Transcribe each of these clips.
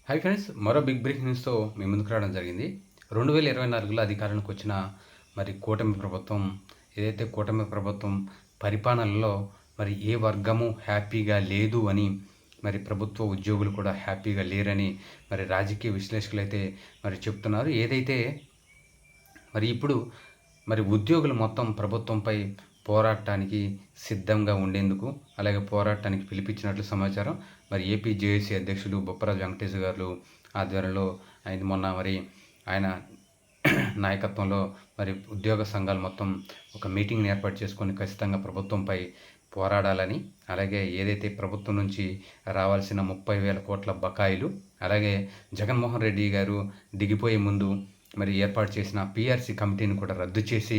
Hi friends, మరో big breaking న్యూస్తో మీ ముందుకు రావడం జరిగింది. 2024లో అధికారంలోకి వచ్చిన కూటమి ప్రభుత్వం, ఏదైతే కూటమి ప్రభుత్వం పరిపాలనలో ఏ వర్గము హ్యాపీగా లేదు అని, ప్రభుత్వ ఉద్యోగులు కూడా హ్యాపీగా లేరని రాజకీయ విశ్లేషకులైతే చెప్తున్నారు. ఏదైతే ఇప్పుడు ఉద్యోగులు మొత్తం ప్రభుత్వంపై పోరాటానికి సిద్ధంగా ఉండేందుకు, అలాగే పోరాటానికి పిలిపించినట్లు సమాచారం. ఏపీ జేఏసీ అధ్యక్షులు బొప్పరాజు వెంకటేష్ గారు ఆధ్వర్యంలో మొన్న ఆయన నాయకత్వంలో ఉద్యోగ సంఘాలు మొత్తం ఒక మీటింగ్ని ఏర్పాటు చేసుకొని ఖచ్చితంగా ప్రభుత్వంపై పోరాడాలని, అలాగే ఏదైతే ప్రభుత్వం నుంచి రావాల్సిన 30,000 కోట్ల బకాయిలు, అలాగే జగన్మోహన్ రెడ్డి గారు దిగిపోయే ముందు ఏర్పాటు చేసిన పీఆర్సీ కమిటీని కూడా రద్దు చేసి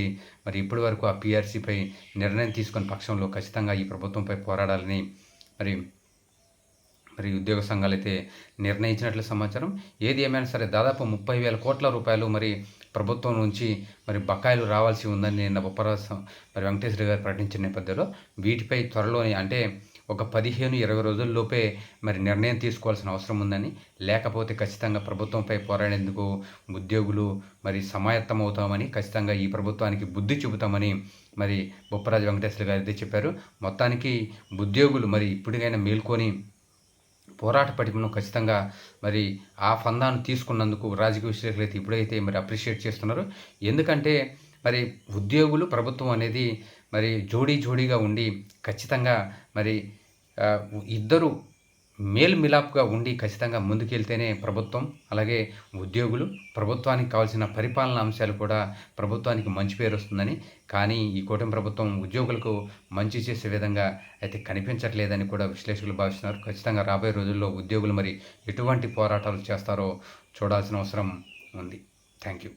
ఇప్పటి వరకు ఆ పీఆర్సీపై నిర్ణయం తీసుకున్న పక్షంలో ఖచ్చితంగా ఈ ప్రభుత్వంపై పోరాడాలని ఉద్యోగ సంఘాలు అయితే నిర్ణయించినట్లు సమాచారం. ఏది ఏమైనా సరే దాదాపు 30,000 కోట్ల రూపాయలు ప్రభుత్వం నుంచి బకాయిలు రావాల్సి ఉందని నిన్న బొప్పరాజు వెంకటేశ్వర గారు ప్రకటించిన నేపథ్యంలో వీటిపై త్వరలోనే, అంటే ఒక 15-20 రోజుల్లోపే నిర్ణయం తీసుకోవాల్సిన అవసరం ఉందని, లేకపోతే ఖచ్చితంగా ప్రభుత్వంపై పోరాడేందుకు ఉద్యోగులు సమాయత్తమవుతామని, ఖచ్చితంగా ఈ ప్రభుత్వానికి బుద్ధి చూపుతామని బొప్పరాజు వెంకటేశ్వర గారు అయితే చెప్పారు. మొత్తానికి ఉద్యోగులు ఇప్పటికైనా మేల్కొని పోరాట పటిమను ఖచ్చితంగా ఆ ఫందాను తీసుకున్నందుకు రాజకీయ విశ్లేషకులు అయితే ఇప్పుడైతే అప్రిషియేట్ చేస్తున్నారు. ఎందుకంటే ఉద్యోగులు ప్రభుత్వం అనేది జోడీగా ఉండి ఖచ్చితంగా ఇద్దరు మేల్మిలాప్గా ఉండి ఖచ్చితంగా ముందుకెళ్తేనే ప్రభుత్వం, అలాగే ఉద్యోగులు, ప్రభుత్వానికి కావాల్సిన పరిపాలన అంశాలు కూడా ప్రభుత్వానికి మంచి పేరు వస్తుందని. కానీ ఈ కూటమి ప్రభుత్వం ఉద్యోగులకు మంచి చేసే విధంగా అయితే కనిపించట్లేదని కూడా విశ్లేషకులు భావిస్తున్నారు. ఖచ్చితంగా రాబోయే రోజుల్లో ఉద్యోగులు ఎటువంటి పోరాటాలు చేస్తారో చూడాల్సిన అవసరం ఉంది. Thank you.